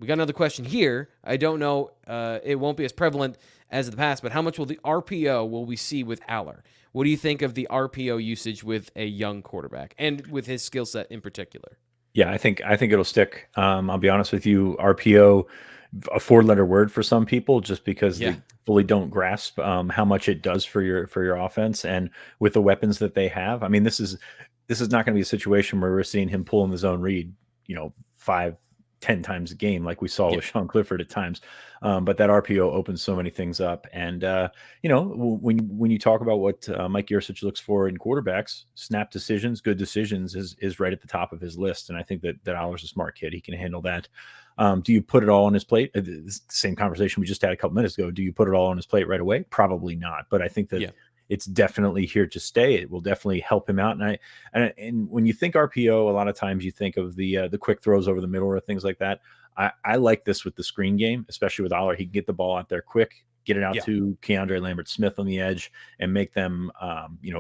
we got another question here. I don't know. It won't be as prevalent as in the past, but how much will the RPO will we see with Allar? What do you think of the RPO usage with a young quarterback and with his skill set in particular? Yeah, I think it'll stick. I'll be honest with you, RPO, a four-letter word for some people, just because Yeah. they fully don't grasp how much it does for your offense, and with the weapons that they have. I mean, this is not going to be a situation where we're seeing him pull in the zone read, 5, 10 times a game like we saw Yeah. with Sean Clifford at times. But that RPO opens so many things up. And, when you talk about what Mike Yurcich looks for in quarterbacks, snap decisions, good decisions is right at the top of his list. And I think that Allar's a smart kid. He can handle that. Do you put it all on his plate? Same conversation we just had a couple minutes ago. Do you put it all on his plate right away? Probably not. But I think that it's definitely here to stay. It will definitely help him out. And when you think RPO, a lot of times you think of the quick throws over the middle or things like that. I like this with the screen game, especially with Allar. He can get the ball out there quick, get it out to Keandre Lambert-Smith on the edge, and make them,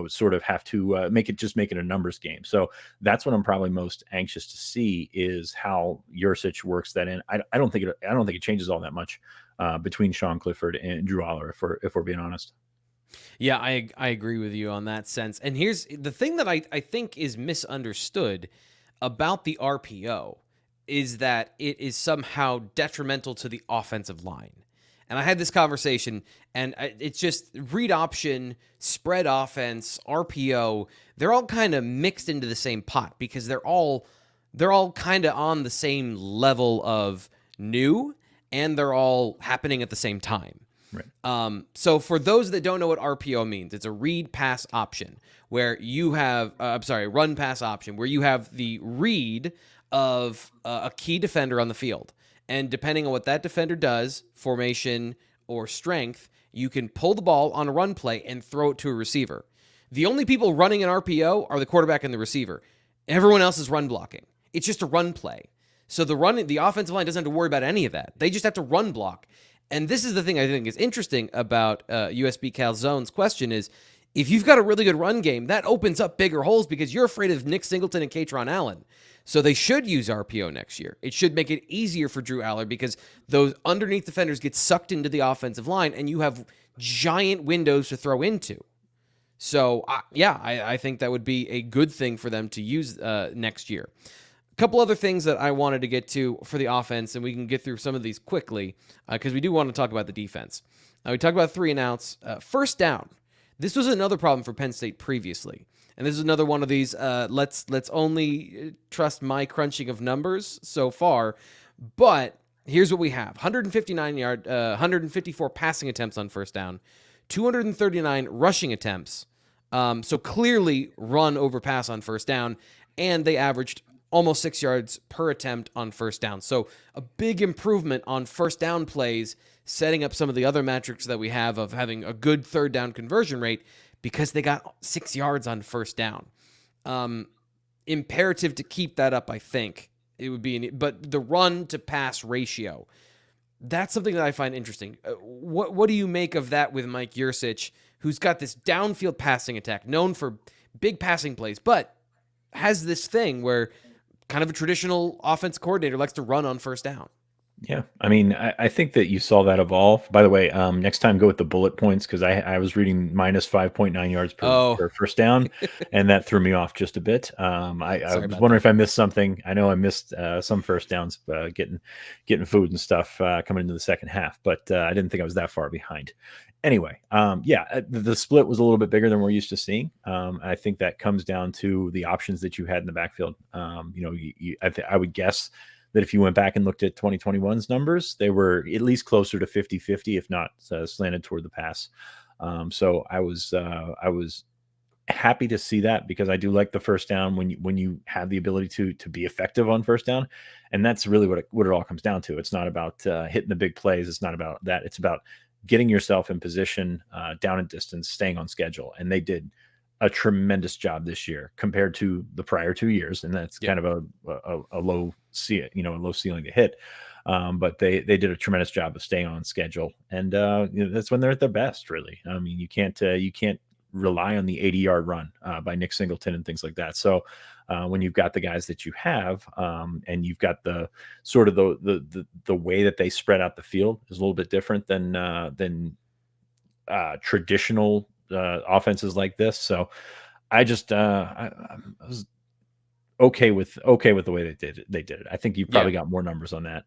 sort of have to make it a numbers game. So that's what I'm probably most anxious to see, is how Yurcich works that in. I don't think it changes all that much between Sean Clifford and Drew Allar, if we're being honest. Yeah, I agree with you on that sense. And here's the thing that I think is misunderstood about the RPO is that it is somehow detrimental to the offensive line. And I had this conversation, and it's just read option, spread offense, RPO. They're all kind of mixed into the same pot because they're all kind of on the same level of new, and they're all happening at the same time. Right. So for those that don't know what RPO means, it's a read pass option where you have, run pass option where you have the read of a key defender on the field. And depending on what that defender does, formation or strength, you can pull the ball on a run play and throw it to a receiver. The only people running an RPO are the quarterback and the receiver. Everyone else is run blocking. It's just a run play. So the offensive line doesn't have to worry about any of that. They just have to run block. And this is the thing I think is interesting about USB Calzone's question is, if you've got a really good run game, that opens up bigger holes because you're afraid of Nick Singleton and Kaytron Allen. So they should use RPO next year. It should make it easier for Drew Allar because those underneath defenders get sucked into the offensive line and you have giant windows to throw into. So, I think that would be a good thing for them to use next year. A couple other things that I wanted to get to for the offense, and we can get through some of these quickly because we do want to talk about the defense. We talked about 3 and outs. First down. This was another problem for Penn State previously. And this is another one of these, let's only trust my crunching of numbers so far. But here's what we have. 154 passing attempts on first down, 239 rushing attempts. So clearly run over pass on first down. And they averaged almost 6 yards per attempt on first down. So a big improvement on first down plays, setting up some of the other metrics that we have of having a good third down conversion rate because they got 6 yards on first down. Imperative to keep that up, I think. It would be, but the run to pass ratio, that's something that I find interesting. What do you make of that with Mike Yurcich, who's got this downfield passing attack, known for big passing plays, but has this thing where kind of a traditional offense coordinator likes to run on first down? Yeah, I mean, I think that you saw that evolve. By the way, next time go with the bullet points because I was reading minus 5.9 yards per first down, and that threw me off just a bit. I was wondering if I missed something. I know I missed some first downs, getting food and stuff coming into the second half, but I didn't think I was that far behind. Anyway, the split was a little bit bigger than we're used to seeing. I think that comes down to the options that you had in the backfield. I would guess that if you went back and looked at 2021's numbers, they were at least closer to 50-50, if not slanted toward the pass. So I was happy to see that because I do like the first down when you have the ability to be effective on first down. And that's really what it all comes down to. It's not about hitting the big plays. It's not about that. It's about getting yourself in position, down in distance, staying on schedule. And they did a tremendous job this year compared to the prior 2 years. And that's kind of a low ceiling to hit. But they did a tremendous job of staying on schedule. And that's when they're at their best, really. I mean, you can't rely on the 80-yard run by Nick Singleton and things like that. So when you've got the guys that you have, and you've got the sort of the way that they spread out the field is a little bit different than traditional offenses like this. So I just I was okay with the way they did it. I think you've probably got more numbers on that.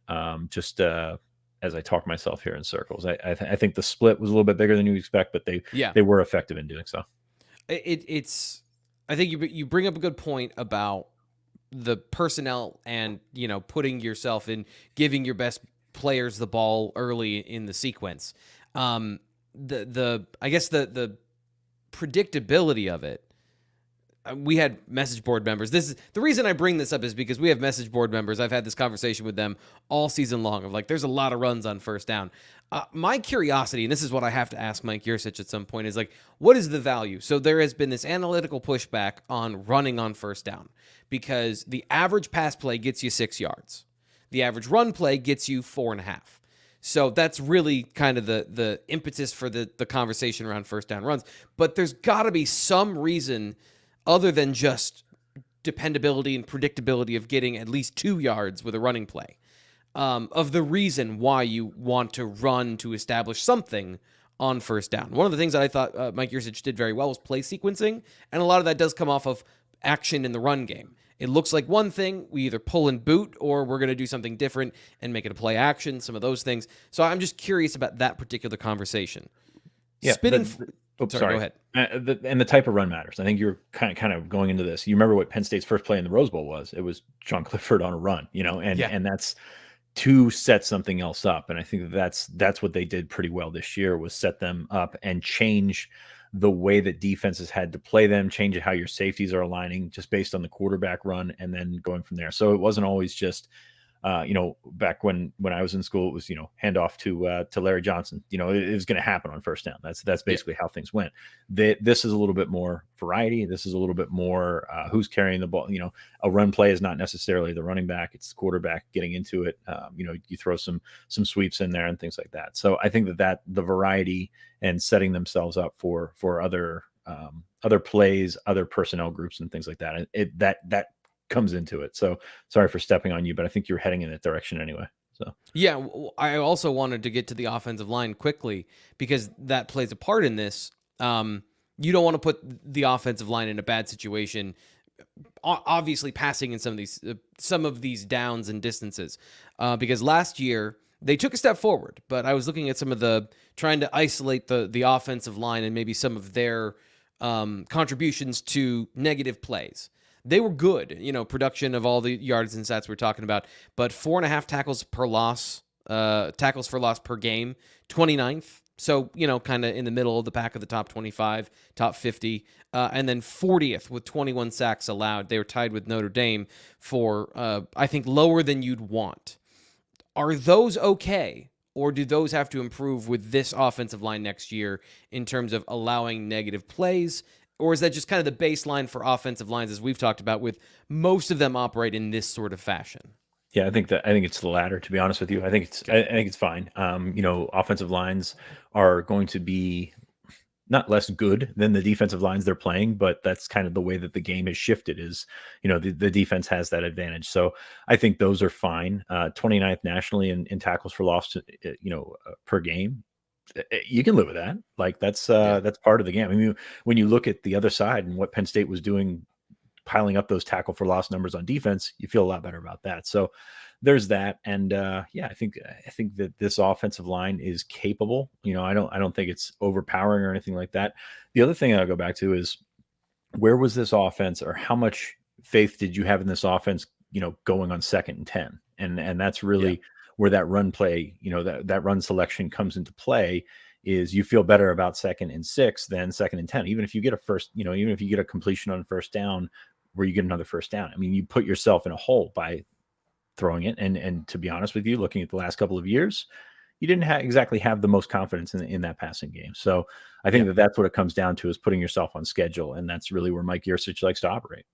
As I talk myself here in circles, I think the split was a little bit bigger than you expect, but they were effective in doing so. It's I think you bring up a good point about the personnel and, you know, putting yourself in, giving your best players the ball early in the sequence. I guess the predictability of it. We had message board members. This is the reason I bring this up, is because we have message board members. I've had this conversation with them all season long of like, there's a lot of runs on first down. My curiosity, and this is what I have to ask Mike Yurcich at some point, is like, what is the value? So there has been this analytical pushback on running on first down because the average pass play gets you 6 yards. The average run play gets you 4.5. So that's really kind of the impetus for the conversation around first down runs. But there's got to be some reason other than just dependability and predictability of getting at least 2 yards with a running play, of the reason why you want to run to establish something on first down. One of the things that I thought Mike Yurcich did very well was play sequencing, and a lot of that does come off of action in the run game. It looks like one thing, we either pull and boot, or we're going to do something different and make it a play action, some of those things. So I'm just curious about that particular conversation. Yeah, Sorry, go ahead. And the type of run matters. I think you're kind of going into this. You remember what Penn State's first play in the Rose Bowl was? It was Sean Clifford on a run, you know, and that's to set something else up. And I think that's what they did pretty well this year, was set them up and change the way that defenses had to play them, change how your safeties are aligning just based on the quarterback run, and then going from there. So it wasn't always just back when I was in school, it was, hand off to Larry Johnson. It was going to happen on first down. That's basically how things went. This is a little bit more variety. This is a little bit more who's carrying the ball. A run play is not necessarily the running back. It's the quarterback getting into it. You throw some sweeps in there and things like that. So I think that the variety and setting themselves up for other plays, other personnel groups and things like that. That comes into it. So sorry for stepping on you, but I think you're heading in that direction anyway. So yeah, I also wanted to get to the offensive line quickly because that plays a part in this. You don't want to put the offensive line in a bad situation. Obviously, passing in some of these downs and distances, because last year they took a step forward. But I was looking at some of trying to isolate the offensive line and maybe some of their contributions to negative plays. They were good, production of all the yards and stats we're talking about, but 4.5 tackles per loss, tackles for loss per game, 29th. So, kind of in the middle of the pack of the top 25, top 50, and then 40th with 21 sacks allowed. They were tied with Notre Dame for, I think, lower than you'd want. Are those okay? Or do those have to improve with this offensive line next year in terms of allowing negative plays? Or is that just kind of the baseline for offensive lines, as we've talked about, with most of them operate in this sort of fashion? Yeah, I think it's the latter, to be honest with you. I think it's fine. Offensive lines are going to be not less good than the defensive lines they're playing, but that's kind of the way that the game has shifted is, the defense has that advantage. So I think those are fine. 29th nationally in tackles for loss, per game. You can live with that. Like that's part of the game. I mean, when you look at the other side and what Penn State was doing, piling up those tackle for loss numbers on defense, you feel a lot better about that. So there's that. And I think that this offensive line is capable. I don't think it's overpowering or anything like that. The other thing I'll go back to is, where was this offense, or how much faith did you have in this offense, going on 2nd and 10? And that's really where that run play, that run selection comes into play, is you feel better about 2nd and 6 than 2nd and 10. Even if you get a completion on first down where you get another first down. I mean, you put yourself in a hole by throwing it. And to be honest with you, looking at the last couple of years, you didn't exactly have the most confidence in that passing game. So I think that's what it comes down to, is putting yourself on schedule. And that's really where Mike Yurcich likes to operate.